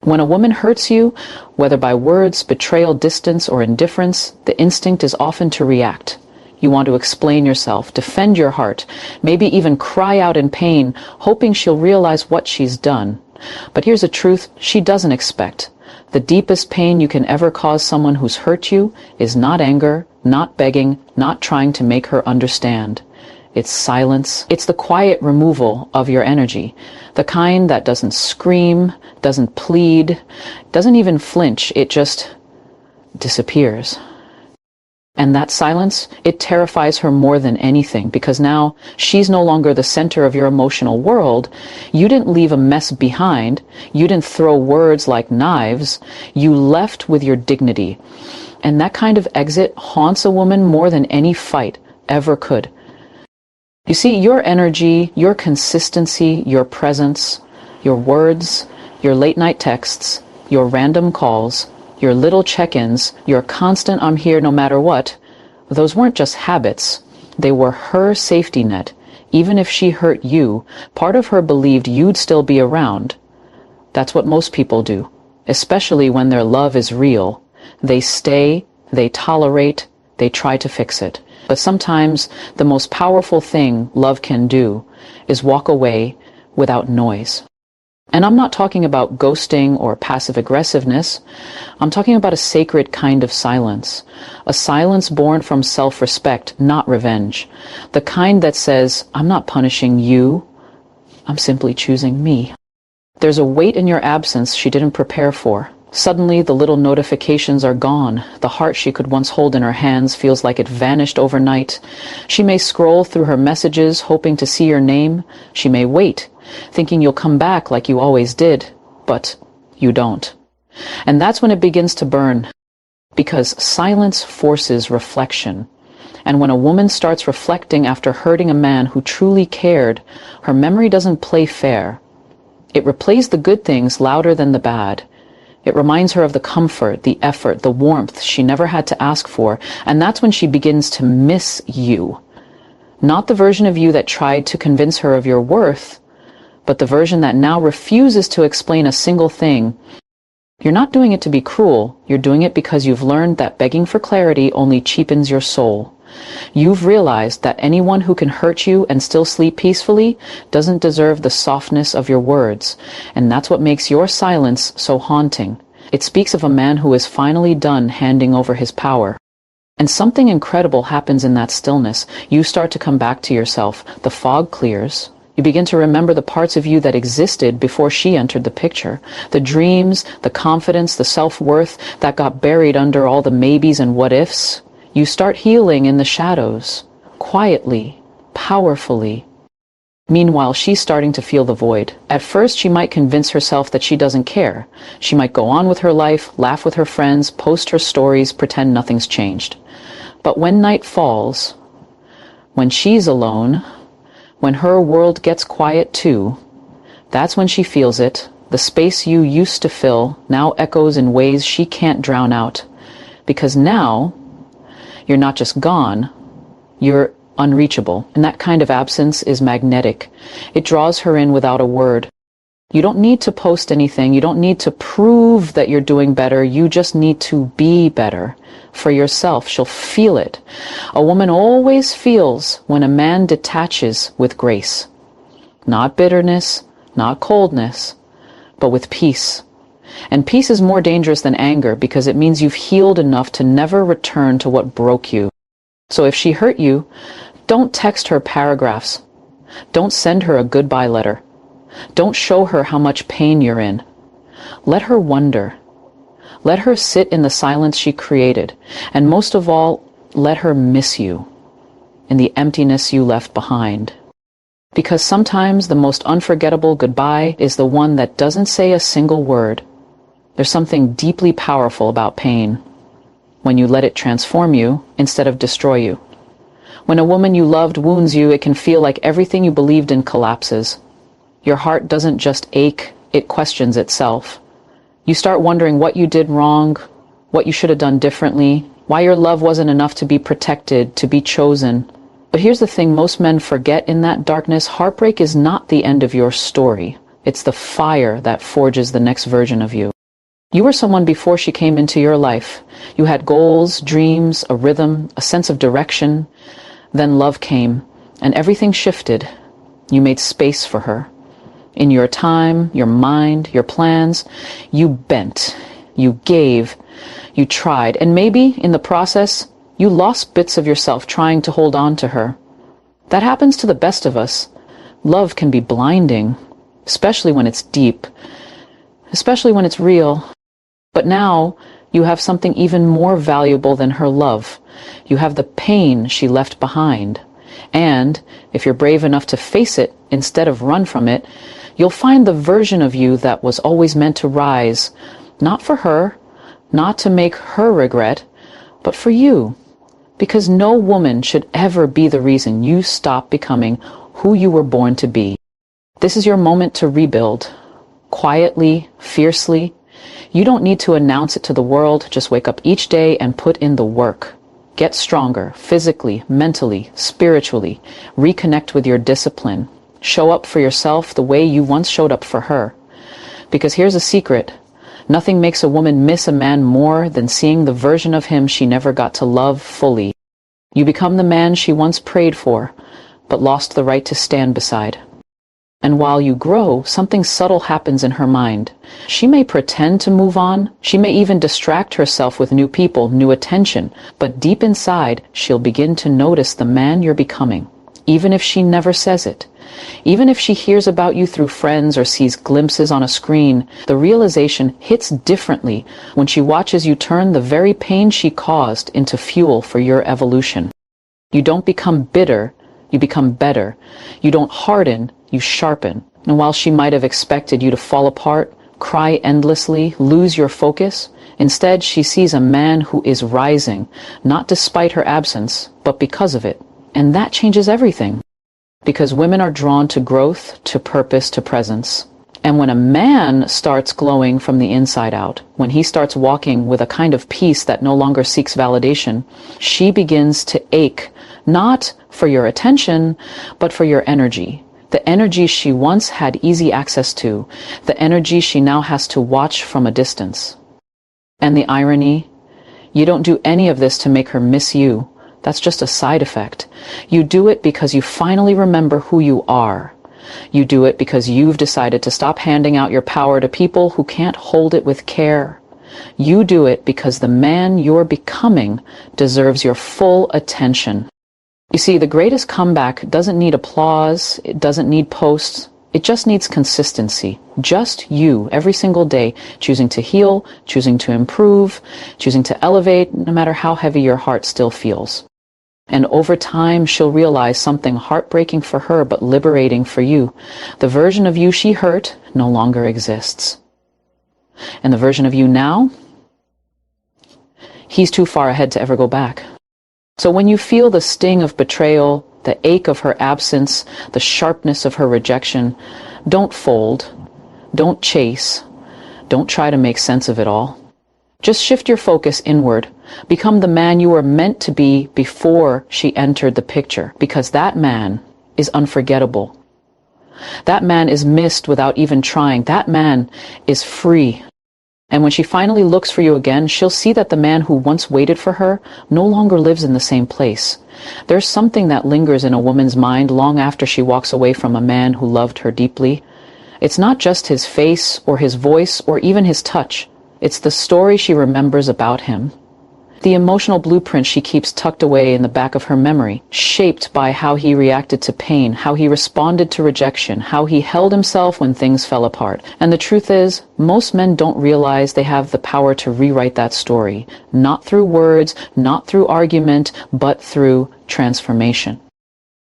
When a woman hurts you, whether by words, betrayal, distance, or indifference, the instinct is often to react. You want to explain yourself, defend your heart, maybe even cry out in pain, hoping she'll realize what she's done. But here's a truth she doesn't expect. The deepest pain you can ever cause someone who's hurt you is not anger, not begging, not trying to make her understand. It's silence. It's the quiet removal of your energy, the kind that doesn't scream, doesn't plead, doesn't even flinch. It just disappears. And that silence, it terrifies her more than anything, because now she's no longer the center of your emotional world. You didn't leave a mess behind. You didn't throw words like knives. You left with your dignity. And that kind of exit haunts a woman more than any fight ever could. You see, your energy, your consistency, your presence, your words, your late night texts, your random calls, your little check-ins, your constant "I'm here no matter what," those weren't just habits. They were her safety net. Even if she hurt you, part of her believed you'd still be around. That's what most people do, especially when their love is real. They stay, they tolerate, they try to fix it. But sometimes the most powerful thing love can do is walk away without noise. And I'm not talking about ghosting or passive aggressiveness. I'm talking about a sacred kind of silence. A silence born from self-respect, not revenge. The kind that says, I'm not punishing you. I'm simply choosing me. There's a weight in your absence she didn't prepare for. Suddenly, the little notifications are gone. The heart she could once hold in her hands feels like it vanished overnight. She may scroll through her messages, hoping to see your name. She may wait, thinking you'll come back like you always did, but you don't. And that's when it begins to burn, because silence forces reflection. And when a woman starts reflecting after hurting a man who truly cared, her memory doesn't play fair. It replays the good things louder than the bad. It reminds her of the comfort, the effort, the warmth she never had to ask for, and that's when she begins to miss you. Not the version of you that tried to convince her of your worth, but the version that now refuses to explain a single thing. You're not doing it to be cruel. You're doing it because you've learned that begging for clarity only cheapens your soul. You've realized that anyone who can hurt you and still sleep peacefully doesn't deserve the softness of your words, and that's what makes your silence so haunting. It speaks of a man who is finally done handing over his power. And something incredible happens in that stillness. You start to come back to yourself. The fog clears. You begin to remember the parts of you that existed before she entered the picture. The dreams, the confidence, the self-worth that got buried under all the maybes and what-ifs. You start healing in the shadows, quietly, powerfully. Meanwhile, she's starting to feel the void. At first, she might convince herself that she doesn't care. She might go on with her life, laugh with her friends, post her stories, pretend nothing's changed. But when night falls, when she's alone, when her world gets quiet too, that's when she feels it. The space you used to fill now echoes in ways she can't drown out. Because now, you're not just gone, you're unreachable. And that kind of absence is magnetic. It draws her in without a word. You don't need to post anything. You don't need to prove that you're doing better. You just need to be better for yourself. She'll feel it. A woman always feels when a man detaches with grace. Not bitterness, not coldness, but with peace. And peace is more dangerous than anger because it means you've healed enough to never return to what broke you. So if she hurt you, don't text her paragraphs. Don't send her a goodbye letter. Don't show her how much pain you're in. Let her wonder. Let her sit in the silence she created. And most of all, let her miss you in the emptiness you left behind. Because sometimes the most unforgettable goodbye is the one that doesn't say a single word. There's something deeply powerful about pain when you let it transform you instead of destroy you. When a woman you loved wounds you, it can feel like everything you believed in collapses. Your heart doesn't just ache, it questions itself. You start wondering what you did wrong, what you should have done differently, why your love wasn't enough to be protected, to be chosen. But here's the thing most men forget in that darkness: heartbreak is not the end of your story. It's the fire that forges the next version of you. You were someone before she came into your life. You had goals, dreams, a rhythm, a sense of direction. Then love came, and everything shifted. You made space for her. In your time, your mind, your plans, you bent, you gave, you tried, and maybe in the process, you lost bits of yourself trying to hold on to her. That happens to the best of us. Love can be blinding, especially when it's deep, especially when it's real. But now you have something even more valuable than her love. You have the pain she left behind. And if you're brave enough to face it instead of run from it, you'll find the version of you that was always meant to rise, not for her, not to make her regret, but for you. Because no woman should ever be the reason you stop becoming who you were born to be. This is your moment to rebuild. Quietly, fiercely. You don't need to announce it to the world. Just wake up each day and put in the work. Get stronger, physically, mentally, spiritually. Reconnect with your discipline. Show up for yourself the way you once showed up for her. Because here's a secret. Nothing makes a woman miss a man more than seeing the version of him she never got to love fully. You become the man she once prayed for, but lost the right to stand beside. And while you grow, something subtle happens in her mind. She may pretend to move on. She may even distract herself with new people, new attention. But deep inside, she'll begin to notice the man you're becoming, even if she never says it. Even if she hears about you through friends or sees glimpses on a screen, the realization hits differently when she watches you turn the very pain she caused into fuel for your evolution. You don't become bitter, you become better. You don't harden, you sharpen. And while she might have expected you to fall apart, cry endlessly, lose your focus, instead she sees a man who is rising, not despite her absence, but because of it. And that changes everything. Because women are drawn to growth, to purpose, to presence. And when a man starts glowing from the inside out, when he starts walking with a kind of peace that no longer seeks validation, she begins to ache, not for your attention, but for your energy. The energy she once had easy access to, the energy she now has to watch from a distance. And the irony, you don't do any of this to make her miss you. That's just a side effect. You do it because you finally remember who you are. You do it because you've decided to stop handing out your power to people who can't hold it with care. You do it because the man you're becoming deserves your full attention. You see, the greatest comeback doesn't need applause, it doesn't need posts, it just needs consistency. Just you, every single day, choosing to heal, choosing to improve, choosing to elevate, no matter how heavy your heart still feels. And over time, she'll realize something heartbreaking for her but liberating for you. The version of you she hurt no longer exists. And the version of you now, he's too far ahead to ever go back. So when you feel the sting of betrayal, the ache of her absence, the sharpness of her rejection, don't fold, don't chase, don't try to make sense of it all. Just shift your focus inward. Become the man you were meant to be before she entered the picture, because that man is unforgettable. That man is missed without even trying. That man is free. And when she finally looks for you again, she'll see that the man who once waited for her no longer lives in the same place. There's something that lingers in a woman's mind long after she walks away from a man who loved her deeply. It's not just his face or his voice or even his touch. It's the story she remembers about him. The emotional blueprint she keeps tucked away in the back of her memory, shaped by how he reacted to pain, how he responded to rejection, how he held himself when things fell apart. And the truth is, most men don't realize they have the power to rewrite that story. Not through words, not through argument, but through transformation.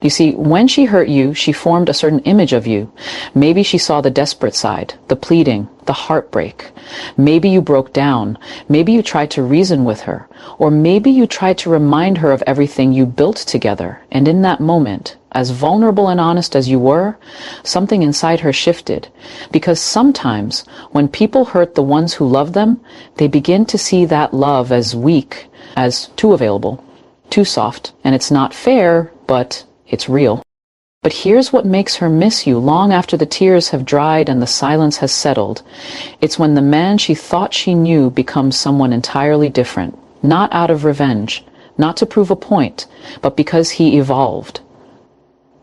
You see, when she hurt you, she formed a certain image of you. Maybe she saw the desperate side, the pleading, the heartbreak. Maybe you broke down. Maybe you tried to reason with her. Or maybe you tried to remind her of everything you built together. And in that moment, as vulnerable and honest as you were, something inside her shifted. Because sometimes, when people hurt the ones who love them, they begin to see that love as weak, as too available, too soft. And it's not fair, but it's real. But here's what makes her miss you long after the tears have dried and the silence has settled. It's when the man she thought she knew becomes someone entirely different, not out of revenge, not to prove a point, but because he evolved.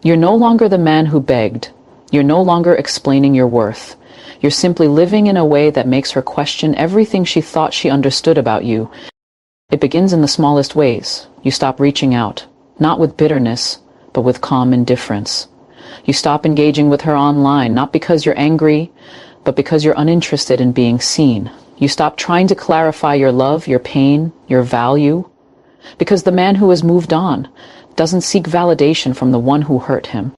You're no longer the man who begged. You're no longer explaining your worth. You're simply living in a way that makes her question everything she thought she understood about you. It begins in the smallest ways. You stop reaching out, not with bitterness, but with calm indifference. You stop engaging with her online, not because you're angry, but because you're uninterested in being seen. You stop trying to clarify your love, your pain, your value, because the man who has moved on doesn't seek validation from the one who hurt him.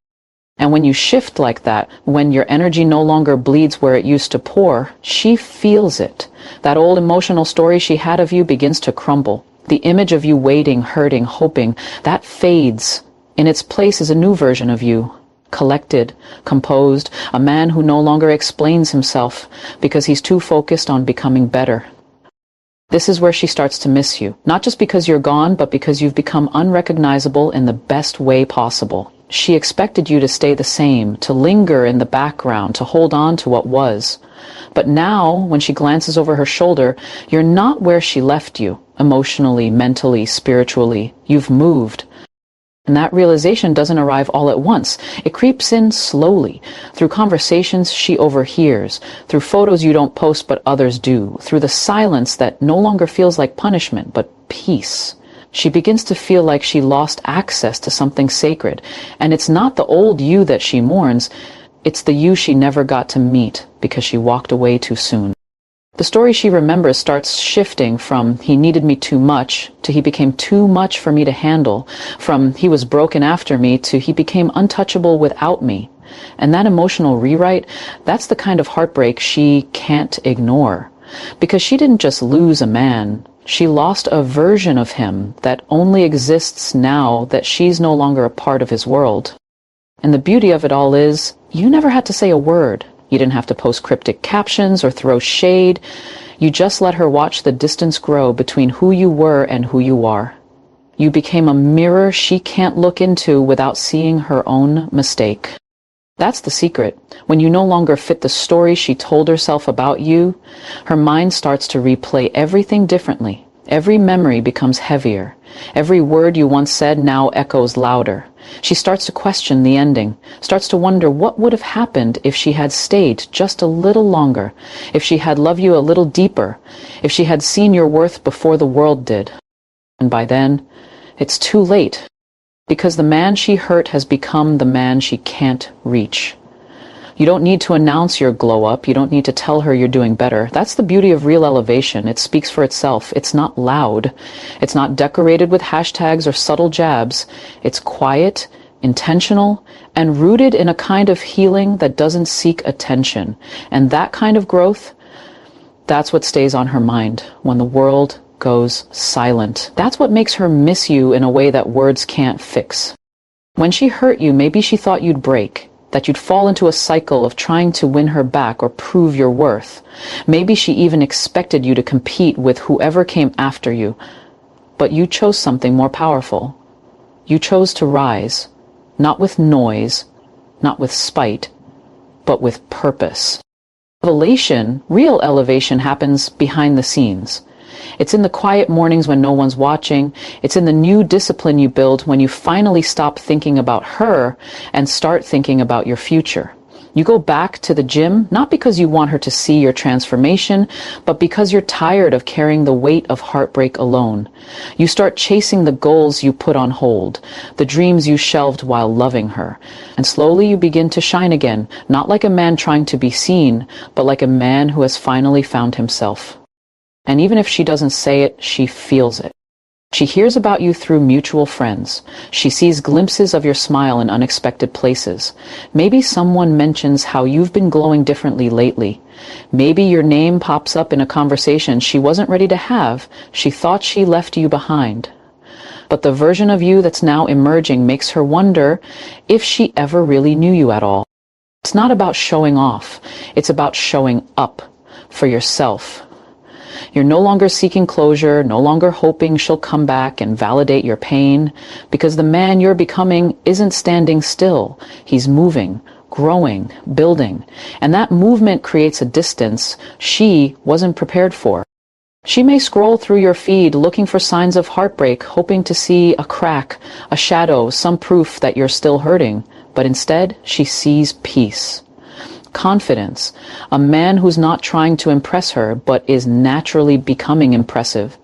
And when you shift like that, when your energy no longer bleeds where it used to pour, she feels it. That old emotional story she had of you begins to crumble. The image of you waiting, hurting, hoping, that fades. In its place is a new version of you, collected, composed, a man who no longer explains himself because he's too focused on becoming better. This is where she starts to miss you, not just because you're gone, but because you've become unrecognizable in the best way possible. She expected you to stay the same, to linger in the background, to hold on to what was. But now, when she glances over her shoulder, you're not where she left you, emotionally, mentally, spiritually. You've moved. And that realization doesn't arrive all at once. It creeps in slowly, through conversations she overhears, through photos you don't post but others do, through the silence that no longer feels like punishment but peace. She begins to feel like she lost access to something sacred. And it's not the old you that she mourns, it's the you she never got to meet because she walked away too soon. The story she remembers starts shifting from he needed me too much to he became too much for me to handle, from he was broken after me to he became untouchable without me. And that emotional rewrite, that's the kind of heartbreak she can't ignore. Because she didn't just lose a man, she lost a version of him that only exists now that she's no longer a part of his world. And the beauty of it all is, you never had to say a word. You didn't have to post cryptic captions or throw shade. You just let her watch the distance grow between who you were and who you are. You became a mirror she can't look into without seeing her own mistake. That's the secret. When you no longer fit the story she told herself about you, her mind starts to replay everything differently. Every memory becomes heavier. Every word you once said now echoes louder. She starts to question the ending, starts to wonder what would have happened if she had stayed just a little longer, if she had loved you a little deeper, if she had seen your worth before the world did. And by then, it's too late, because the man she hurt has become the man she can't reach. You don't need to announce your glow up. You don't need to tell her you're doing better. That's the beauty of real elevation. It speaks for itself. It's not loud. It's not decorated with hashtags or subtle jabs. It's quiet, intentional, and rooted in a kind of healing that doesn't seek attention. And that kind of growth, that's what stays on her mind when the world goes silent. That's what makes her miss you in a way that words can't fix. When she hurt you, maybe she thought you'd break, that you'd fall into a cycle of trying to win her back or prove your worth. Maybe she even expected you to compete with whoever came after you. But you chose something more powerful. You chose to rise, not with noise, not with spite, but with purpose. Elevation, real elevation, happens behind the scenes. It's in the quiet mornings when no one's watching. It's in the new discipline you build when you finally stop thinking about her and start thinking about your future. You go back to the gym, not because you want her to see your transformation, but because you're tired of carrying the weight of heartbreak alone. You start chasing the goals you put on hold, the dreams you shelved while loving her. And slowly you begin to shine again, not like a man trying to be seen, but like a man who has finally found himself. And even if she doesn't say it, she feels it. She hears about you through mutual friends. She sees glimpses of your smile in unexpected places. Maybe someone mentions how you've been glowing differently lately. Maybe your name pops up in a conversation she wasn't ready to have. She thought she left you behind. But the version of you that's now emerging makes her wonder if she ever really knew you at all. It's not about showing off. It's about showing up for yourself. You're no longer seeking closure, no longer hoping she'll come back and validate your pain, because the man you're becoming isn't standing still. He's moving, growing, building, and that movement creates a distance she wasn't prepared for. She may scroll through your feed looking for signs of heartbreak, hoping to see a crack, a shadow, some proof that you're still hurting, but instead she sees peace. Confidence, a man who's not trying to impress her, but is naturally becoming impressive.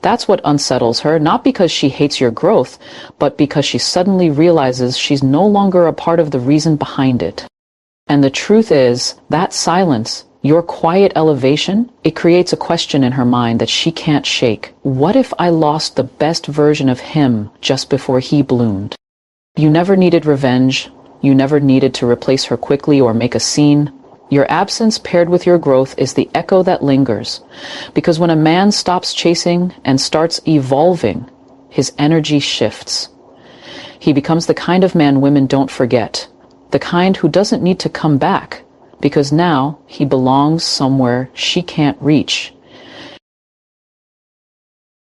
That's what unsettles her, not because she hates your growth, but because she suddenly realizes she's no longer a part of the reason behind it. And the truth is, that silence, your quiet elevation, it creates a question in her mind that she can't shake. What if I lost the best version of him just before he bloomed? You never needed revenge. You never needed to replace her quickly or make a scene. Your absence paired with your growth is the echo that lingers. Because when a man stops chasing and starts evolving, his energy shifts. He becomes the kind of man women don't forget. The kind who doesn't need to come back, because now he belongs somewhere she can't reach.